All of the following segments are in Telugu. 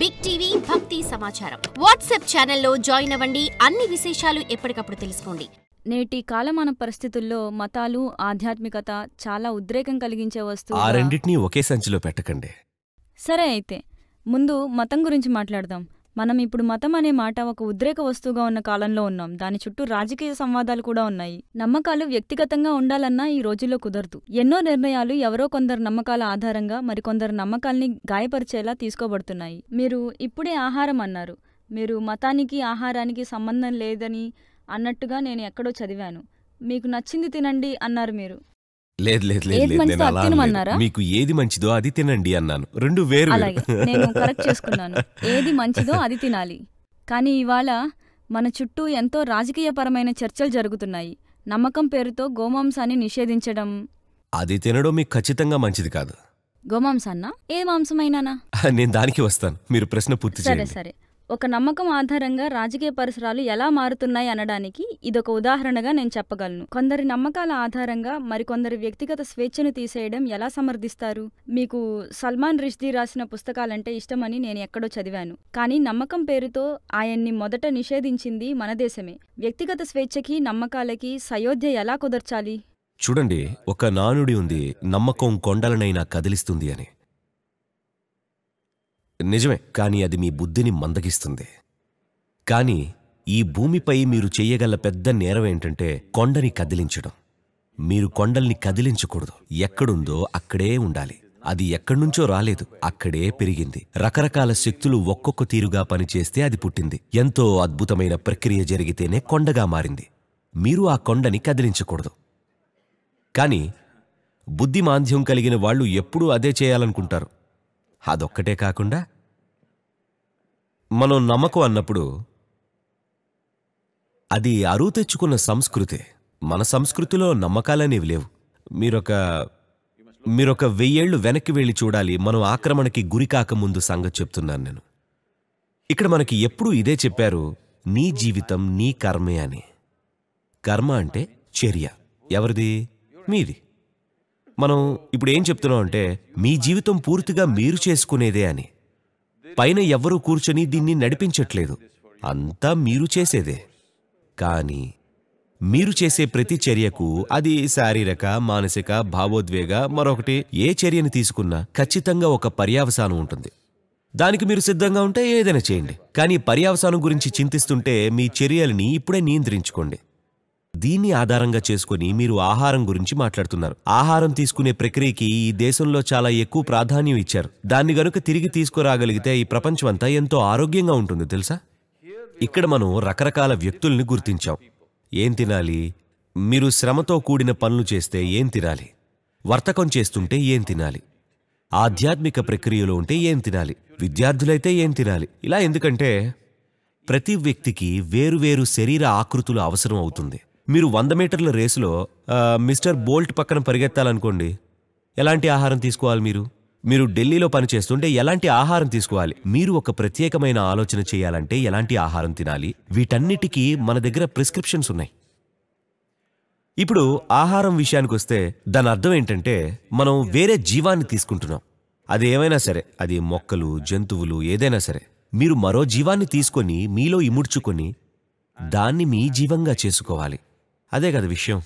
బిగ్ టీవీ భక్తి సమాచారం వాట్సాప్ ఛానల్లో జాయిన్ అవ్వండి. అన్ని విశేషాలు ఎప్పటికప్పుడు తెలుసుకోండి. నేటి కాలమాన పరిస్థితుల్లో మతాలు ఆధ్యాత్మికత చాలా ఉద్రేకం కలిగించే వస్తువు. ఆ రెండింటినీ ఒకే సంచిలో పెట్టకండి. సరే అయితే ముందు మతం గురించి మాట్లాడదాం. మనం ఇప్పుడు మతం అనే మాట ఒక ఉద్రేక వస్తువుగా ఉన్న కాలంలో ఉన్నాం. దాని చుట్టూ రాజకీయ సంవాదాలు కూడా ఉన్నాయి. నమ్మకాలు వ్యక్తిగతంగా ఉండాలన్నా ఈ రోజుల్లో కుదరదు. ఎన్నో నిర్ణయాలు ఎవరో కొందరు నమ్మకాల ఆధారంగా మరికొందరు నమ్మకాల్ని గాయపరిచేలా తీసుకోబడుతున్నాయి. మీరు ఇప్పుడే ఆహారం అన్నారు. మీరు మతానికి ఆహారానికి సంబంధం లేదని అన్నట్టుగా నేను ఎక్కడో చదివాను. మీకు నచ్చింది తినండి అన్నారు మీరు. లేదు లేదు లేదు, నేను అలా అనలేదు. మీకు ఏది మంచిదో అది తినండి అన్నాను. రెండు వేరు. అలాగే నేను కరెక్ట్ చేసుకున్నాను. ఏది మంచిదో అది తినాలి. కానీ ఇవాళ మన చుట్టూ ఎంతో రాజకీయపరమైన చర్చలు జరుగుతున్నాయి. నమ్మకం పేరుతో గోమాంసాన్ని నిషేధించడం. అది తినడం మీకు ఖచ్చితంగా మంచిది కాదు. గోమాంసాన్నా ఏ మాంసమైనానా? నేను దానికి వస్తాను, మీరు ప్రశ్న పూర్తి చేయండి. సరే సరే. ఒక నమ్మకం ఆధారంగా రాజకీయ పరిసరాలు ఎలా మారుతున్నాయి అనడానికి ఇదొక ఉదాహరణగా నేను చెప్పగలను. కొందరి నమ్మకాల ఆధారంగా మరికొందరి వ్యక్తిగత స్వేచ్ఛను తీసేయడం ఎలా సమర్థిస్తారు? మీకు సల్మాన్ రుష్దీ రాసిన పుస్తకాలంటే ఇష్టమని నేను ఎక్కడో చదివాను. కానీ నమ్మకం పేరుతో ఆయన్ని మొదట నిషేధించింది మన దేశమే. వ్యక్తిగత స్వేచ్ఛకి నమ్మకాలకి సయోధ్య ఎలా కుదర్చాలి? చూడండి, ఒక నానుడి ఉంది, నమ్మకం కొండలనైనా కదిలిస్తుంది అని. నిజమే, కానీ అది మీ బుద్ధిని మందగిస్తుంది. కానీ ఈ భూమిపై మీరు చెయ్యగల పెద్ద నేరం ఏంటంటే కొండని కదిలించడం. మీరు కొండల్ని కదిలించకూడదు. ఎక్కడుందో అక్కడే ఉండాలి. అది ఎక్కడ్నుంచో రాలేదు, అక్కడే పెరిగింది. రకరకాల శక్తులు ఒక్కొక్క తీరుగా పనిచేస్తే అది పుట్టింది. ఎంతో అద్భుతమైన ప్రక్రియ జరిగితేనే కొండగా మారింది. మీరు ఆ కొండని కదిలించకూడదు. కానీ బుద్ధిమాంద్యం కలిగిన వాళ్ళు ఎప్పుడూ అదే చేయాలనుకుంటారు. అదొక్కటే కాకుండా మనం నమ్మకం అన్నప్పుడు అది అరువు తెచ్చుకున్న సంస్కృతే. మన సంస్కృతిలో నమ్మకాలనేవి లేవు. మీరొక 1000 ఏళ్లు వెనక్కి వెళ్ళి చూడాలి. మనం ఆక్రమణకి గురికాకముందు సంగతి చెప్తున్నాను నేను. ఇక్కడ మనకి ఎప్పుడూ ఇదే చెప్పారు, నీ జీవితం నీ కర్మే అని. కర్మ అంటే చర్య. ఎవరిది? మీది. మనం ఇప్పుడు ఏం చెప్తున్నాం అంటే మీ జీవితం పూర్తిగా మీరు చేసుకునేదే అని. పైన ఎవ్వరూ కూర్చొని దీన్ని నడిపించట్లేదు, అంతా మీరు చేసేదే. కానీ మీరు చేసే ప్రతి చర్యకు, అది శారీరక, మానసిక, భావోద్వేగ, మరొకటి ఏ చర్యని తీసుకున్నా ఖచ్చితంగా ఒక పర్యవసానం ఉంటుంది. దానికి మీరు సిద్ధంగా ఉంటే ఏదైనా చేయండి. కానీ పర్యవసానం గురించి చింతిస్తుంటే మీ చర్యలని ఇప్పుడే నియంత్రించుకోండి. దీన్ని ఆధారంగా చేసుకుని మీరు ఆహారం గురించి మాట్లాడుతున్నారు. ఆహారం తీసుకునే ప్రక్రియకి ఈ దేశంలో చాలా ఎక్కువ ప్రాధాన్యం ఇచ్చారు. దాన్ని గనుక తిరిగి తీసుకురాగలిగితే ఈ ప్రపంచమంతా ఎంతో ఆరోగ్యంగా ఉంటుంది తెలుసా. ఇక్కడ మనం రకరకాల వ్యక్తుల్ని గుర్తించాం. ఏం తినాలి? మీరు శ్రమతో కూడిన పనులు చేస్తే ఏం తినాలి? వర్తకం చేస్తుంటే ఏం తినాలి? ఆధ్యాత్మిక ప్రక్రియలో ఉంటే ఏం తినాలి? విద్యార్థులైతే ఏం తినాలి? ఇలా ఎందుకంటే ప్రతి వ్యక్తికి వేరువేరు శరీర ఆకృతులు అవసరం అవుతుంది. మీరు 100 మీటర్ల రేసులో మిస్టర్ బోల్ట్ పక్కన పరిగెత్తాలనుకోండి, ఎలాంటి ఆహారం తీసుకోవాలి? మీరు ఢిల్లీలో పనిచేస్తుంటే ఎలాంటి ఆహారం తీసుకోవాలి? మీరు ఒక ప్రత్యేకమైన ఆలోచన చేయాలంటే ఎలాంటి ఆహారం తినాలి? వీటన్నిటికీ మన దగ్గర ప్రిస్క్రిప్షన్స్ ఉన్నాయి. ఇప్పుడు ఆహారం విషయానికి వస్తే దాని అర్థం ఏంటంటే మనం వేరే జీవాన్ని తీసుకుంటున్నాం. అది ఏమైనా సరే, అది మొక్కలు, జంతువులు, ఏదైనా సరే. మీరు మరో జీవాన్ని తీసుకొని మీలో ఇముడ్చుకొని దాన్ని మీ జీవంగా చేసుకోవాలి. అదే కదా విషయం.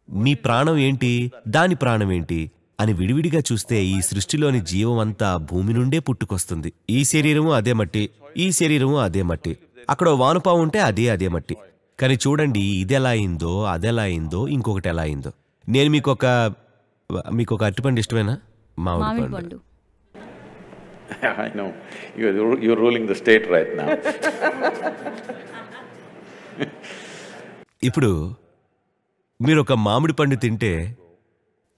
మీ ప్రాణం ఏంటి, దాని ప్రాణం ఏంటి అని విడివిడిగా చూస్తే ఈ సృష్టిలోని జీవం అంతా భూమి నుండే పుట్టుకొస్తుంది. ఈ శరీరము అదే మట్టి, ఈ శరీరము అదే మట్టి. అక్కడ వానపావు ఉంటే అదే మట్టి. కానీ చూడండి, ఇదెలా అయిందో, అదెలా అయిందో, ఇంకొకటి ఎలా అయిందో. నేను మీకొక అరటిపండు ఇష్టమేనా? మామిడి పండు. I know. You're ruling the state right now. ఇప్పుడు మీరొక మామిడి పండు తింటే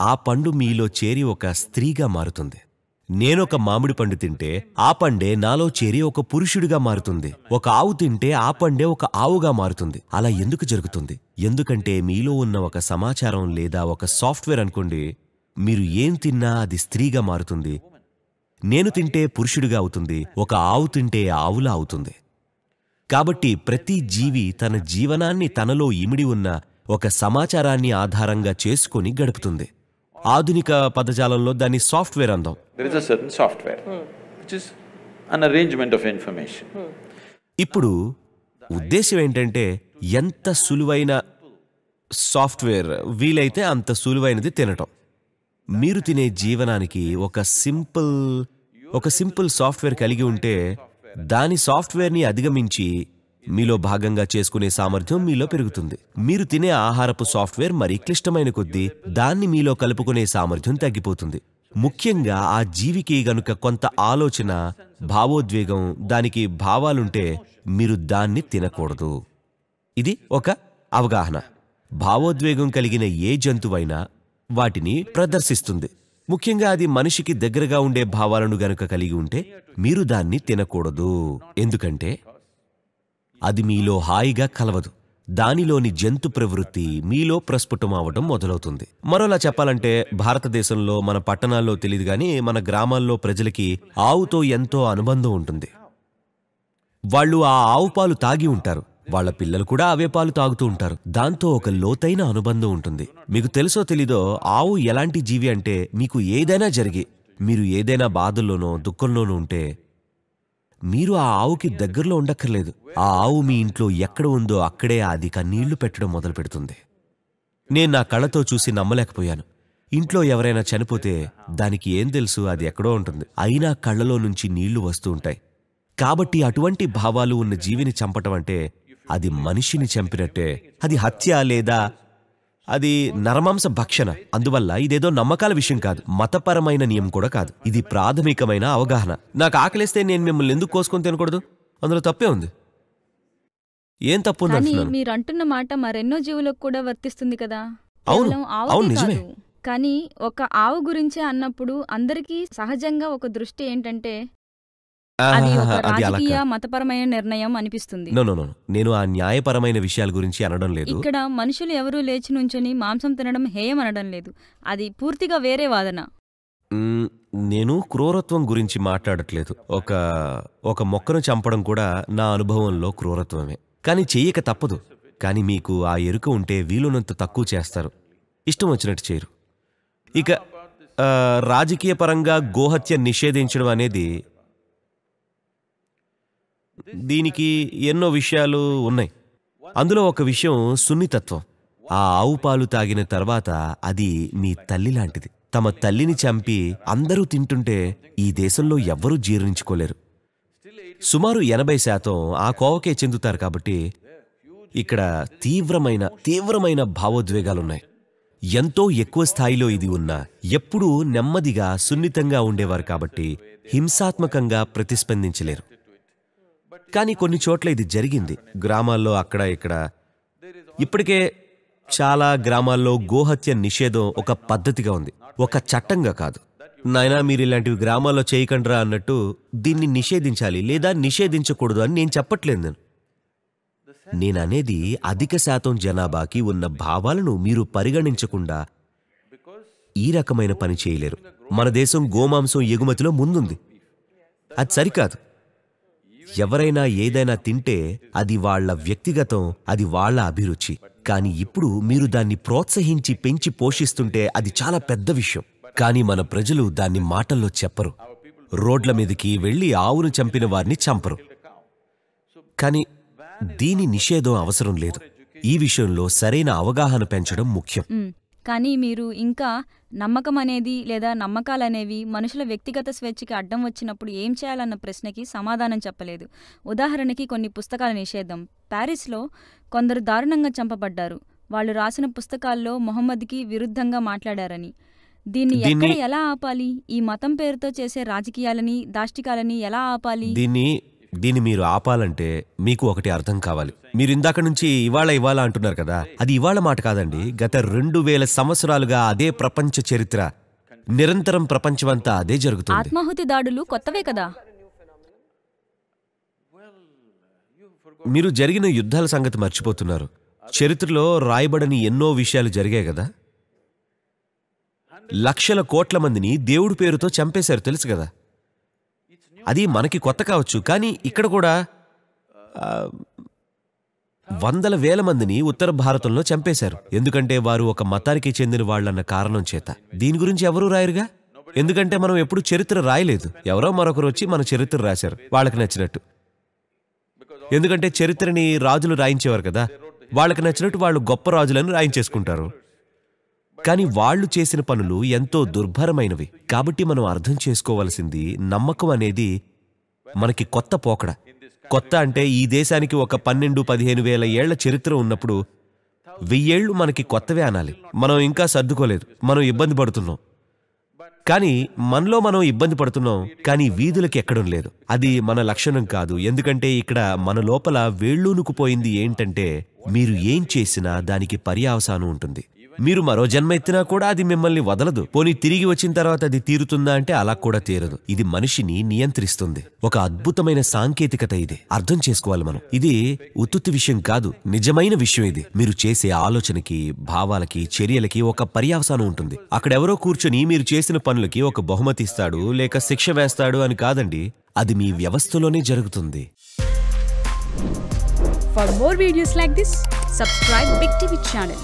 ఆ పండు మీలో చేరి ఒక స్త్రీగా మారుతుంది. నేనొక మామిడి పండు తింటే ఆ పండే నాలో చేరి ఒక పురుషుడిగా మారుతుంది. ఒక ఆవు తింటే ఆ పండే ఒక ఆవుగా మారుతుంది. అలా ఎందుకు జరుగుతుంది? ఎందుకంటే మీలో ఉన్న ఒక సమాచారం లేదా ఒక సాఫ్ట్వేర్ అనుకోండి, మీరు ఏం తిన్నా అది స్త్రీగా మారుతుంది. నేను తింటే పురుషుడిగా అవుతుంది, ఒక ఆవు తింటే ఆవులా అవుతుంది. కాబట్టి ప్రతి జీవి తన జీవనాన్ని తనలో ఇమిడి ఉన్న ఒక సమాచారాన్ని ఆధారంగా చేసుకొని గడుపుతుంది. ఆధునిక పదజాలంలో దాన్ని సాఫ్ట్వేర్ అందాం. There is a certain software which is an arrangement of information. ఇప్పుడు ఉద్దేశం ఏంటంటే ఎంత సులువైన సాఫ్ట్వేర్ వీలైతే అంత సులువైనది తినటం. మీరు తినే జీవనానికి ఒక సింపుల్ సాఫ్ట్వేర్ కలిగి ఉంటే దాని సాఫ్ట్వేర్ని అధిగమించి మీలో భాగంగా చేసుకునే సామర్థ్యం మీలో పెరుగుతుంది. మీరు తినే ఆహారపు సాఫ్ట్వేర్ మరీ క్లిష్టమైన కొద్దీ దాన్ని మీలో కలుపుకునే సామర్థ్యం తగ్గిపోతుంది. ముఖ్యంగా ఆ జీవికి గనుక కొంత ఆలోచన, భావోద్వేగం, దానికి భావాలుంటే మీరు దాన్ని తినకూడదు. ఇది ఒక అవగాహన. భావోద్వేగం కలిగిన ఏ జంతువైనా వాటిని ప్రదర్శిస్తుంది. ముఖ్యంగా అది మనిషికి దగ్గరగా ఉండే భావాలను గనుక కలిగి ఉంటే మీరు దాన్ని తినకూడదు. ఎందుకంటే అది మీలో హాయిగా కలవదు. దానిలోని జంతు ప్రవృత్తి మీలో ప్రస్ఫుటం అవడం మొదలవుతుంది. మరోలా చెప్పాలంటే భారతదేశంలో మన పట్టణాల్లో తెలియదు గాని మన గ్రామాల్లో ప్రజలకి ఆవుతో ఎంతో అనుబంధం ఉంటుంది. వాళ్ళు ఆ ఆవు పాలు తాగి ఉంటారు. వాళ్ళ పిల్లలు కూడా అవే పాలు తాగుతూ ఉంటారు. దాంతో ఒక లోతైన అనుబంధం ఉంటుంది. మీకు తెలుసో తెలీదో ఆవు ఎలాంటి జీవి అంటే మీకు ఏదైనా జరిగి మీరు ఏదైనా బాధల్లోనో దుఃఖంలోనో ఉంటే మీరు ఆ ఆవుకి దగ్గరలో ఉండక్కర్లేదు. ఆ ఆవు మీ ఇంట్లో ఎక్కడ ఉందో అక్కడే అది కన్నీళ్లు పెట్టడం మొదలు పెడుతుంది. నేను నా కళ్ళతో చూసి నమ్మలేకపోయాను. ఇంట్లో ఎవరైనా చనిపోతే దానికి ఏం తెలుసు, అది ఎక్కడో ఉంటుంది. అయినా కళ్ళలో నుంచి నీళ్లు వస్తూ ఉంటాయి. కాబట్టి అటువంటి భావాలు ఉన్న జీవిని చంపటం అంటే అది మనిషిని చంపినట్టే. అది హత్య లేదా అది నరమాంస భక్షణ. అందువల్ల ఇదేదో నమ్మకాల విషయం కాదు, మతపరమైన నియమం కూడా కాదు. ఇది ప్రాథమికమైన అవగాహన. నాకు ఆకలిస్తే నేను మిమ్మల్ని ఎందుకు కోసుకొని తినకూడదు? అందులో తప్పే ఉంది. ఏం తప్పు ఉంది కానీ అంటున్నాను. మీరు అంటున్న మాట మరెన్నో జీవులకు కూడా వర్తిస్తుంది కదా. అవును, కేవలం అవును, ఆవుకే నిజమే. కాదు. కానీ ఒక ఆవు గురించే అన్నప్పుడు అందరికీ సహజంగా ఒక దృష్టి ఏంటంటే అది ఒక అది అలా రాజకీయ కాదు. మతపరమైన నిర్ణయం అనిపిస్తుంది. నో, నేను ఆ న్యాయపరమైన విషయాల గురించి అనడం లేదు. ఇక్కడ మనుషులు ఎవరూ లేచి నుంచొని మాంసం తినడం హేయం అనడం లేదు. అది పూర్తిగా వేరే వాదన. నేను క్రూరత్వం గురించి మాట్లాడట్లేదు. ఒక మొక్కను చంపడం కూడా నా అనుభవంలో క్రూరత్వమే. కానీ చెయ్యక తప్పదు. కానీ మీకు ఆ ఎరుక ఉంటే వీలునంత తక్కువ చేస్తారు, ఇష్టం వచ్చినట్టు చేయరు. ఇక రాజకీయ పరంగా గోహత్య నిషేధించడం అనేది దీనికి ఎన్నో విషయాలు ఉన్నాయి. అందులో ఒక విషయం సున్నితత్వం. ఆ ఆవు పాలు తాగిన తర్వాత అది మీ తల్లి లాంటిది. తమ తల్లిని చంపి అందరూ తింటుంటే ఈ దేశంలో ఎవ్వరూ జీర్ణించుకోలేరు. సుమారు 80% ఆ కోవకే చెందుతారు. కాబట్టి ఇక్కడ తీవ్రమైన భావోద్వేగాలున్నాయి. ఎంతో ఎక్కువ స్థాయిలో ఇది ఉన్నా ఎప్పుడూ నెమ్మదిగా సున్నితంగా ఉండేవారు. కాబట్టి హింసాత్మకంగా ప్రతిస్పందించలేరు. కానీ కొన్ని చోట్ల ఇది జరిగింది. గ్రామాల్లో అక్కడ ఇక్కడ. ఇప్పటికే చాలా గ్రామాల్లో గోహత్య నిషేధం ఒక పద్ధతిగా ఉంది, ఒక చట్టంగా కాదు. నాయనా మీరు ఇలాంటివి గ్రామాల్లో చేయకండ్రా అన్నట్టు దీన్ని నిషేధించాలి లేదా నిషేధించకూడదు అని నేను చెప్పట్లేదు. నేననేది అధిక శాతం జనాభాకి ఉన్న భావాలను మీరు పరిగణించకుండా ఈ రకమైన పని చేయలేరు. మన దేశం గోమాంసం ఎగుమతిలో ముందుంది. అది సరికాదు. ఎవరైనా ఏదైనా తింటే అది వాళ్ల వ్యక్తిగతం, అది వాళ్ల అభిరుచి. కానీ ఇప్పుడు మీరు దాన్ని ప్రోత్సహించి పెంచి పోషిస్తుంటే అది చాలా పెద్ద విషయం. కానీ మన ప్రజలు దాన్ని మాటల్లో చెప్పరు. రోడ్ల మీదకి వెళ్లి ఆవును చంపిన వారిని చంపరు. కానీ దీని నిషేధం అవసరం లేదు. ఈ విషయంలో సరైన అవగాహన పెంచడం ముఖ్యం. కానీ మీరు ఇంకా నమ్మకం అనేది లేదా నమ్మకాలనేవి మనుషుల వ్యక్తిగత స్వేచ్ఛకి అడ్డం వచ్చినప్పుడు ఏం చేయాలన్న ప్రశ్నకి సమాధానం చెప్పలేదు. ఉదాహరణకి కొన్ని పుస్తకాల నిషేధం. ప్యారిస్లో కొందరు దారుణంగా చంపబడ్డారు. వాళ్ళు రాసిన పుస్తకాల్లో మొహమ్మద్కి విరుద్ధంగా మాట్లాడారని. దీన్ని ఎక్కడ ఎలా ఆపాలి? ఈ మతం పేరుతో చేసే రాజకీయాలని, దాష్టికాలని ఎలా ఆపాలి? దీన్ని మీరు ఆపాలంటే మీకు ఒకటి అర్థం కావాలి. మీరు ఇందాక నుంచి ఇవాళ అంటున్నారు కదా, అది ఇవాళ మాట కాదండి. గత 2000 సంవత్సరాలుగా అదే ప్రపంచ చరిత్ర. నిరంతరం ప్రపంచమంతా అదే జరుగుతుంది. ఆత్మాహుతి దాడులు కొత్తవే కదా. మీరు జరిగిన యుద్ధాల సంగతి మర్చిపోతున్నారు. చరిత్రలో రాయబడని ఎన్నో విషయాలు జరిగాయి కదా. లక్షల కోట్ల మందిని దేవుడి పేరుతో చంపేశారు, తెలుసు కదా. అది మనకి కొత్త కావచ్చు, కానీ ఇక్కడ కూడా వందల వేల మందిని ఉత్తర భారతంలో చంపేశారు. ఎందుకంటే వారు ఒక మతానికి చెందిన వాళ్ళన్న కారణం చేత. దీని గురించి ఎవరూ రాయరుగా. ఎందుకంటే మనం ఎప్పుడు చరిత్ర రాయలేదు. ఎవరో మరొకరు వచ్చి మన చరిత్ర రాశారు వాళ్ళకి నచ్చినట్టు. ఎందుకంటే చరిత్రని రాజులు రాయించేవారు కదా, వాళ్ళకి నచ్చినట్టు వాళ్ళు గొప్ప రాజులను రాయించేసుకుంటారు. కానీ వాళ్ళు చేసిన పనులు ఎంతో దుర్భరమైనవి. కాబట్టి మనం అర్థం చేసుకోవలసింది, నమ్మకం అనేది మనకి కొత్త పోకడ. కొత్త అంటే ఈ దేశానికి ఒక 12-15 వేల ఏళ్ల చరిత్ర ఉన్నప్పుడు 1000 ఏళ్లు మనకి కొత్తవే అనాలి. మనం ఇంకా సర్దుకోలేదు, మనం ఇబ్బంది పడుతున్నాం. కానీ మనలో మనం ఇబ్బంది పడుతున్నాం, కానీ వీధులకి ఎక్కడం లేదు. అది మన లక్షణం కాదు. ఎందుకంటే ఇక్కడ మన లోపల వేళ్ళూనుకుపోయింది ఏంటంటే, మీరు ఏం చేసినా దానికి పర్యావసానం ఉంటుంది. మీరు మరో జన్మ ఎత్తినా కూడా అది మిమ్మల్ని వదలదు. పోనీ తిరిగి వచ్చిన తర్వాత అది తీరుతుందా అంటే అలా కూడా తీరదు. ఇది మనిషిని నియంత్రిస్తుంది. ఒక అద్భుతమైన సాంకేతికత ఇది. అర్థం చేసుకోవాలి మనం. ఇది ఉత్తుత్తి విషయం కాదు, నిజమైన విషయం ఇది. మీరు చేసే ఆలోచనకి, భావాలకి, చర్యలకి ఒక పర్యావసానం ఉంటుంది. అక్కడెవరో కూర్చొని మీరు చేసిన పనులకి ఒక బహుమతి ఇస్తాడు లేక శిక్ష వేస్తాడు అని కాదండి. అది మీ వ్యవస్థలోనే జరుగుతుంది. For more videos like this, subscribe Big TV channel.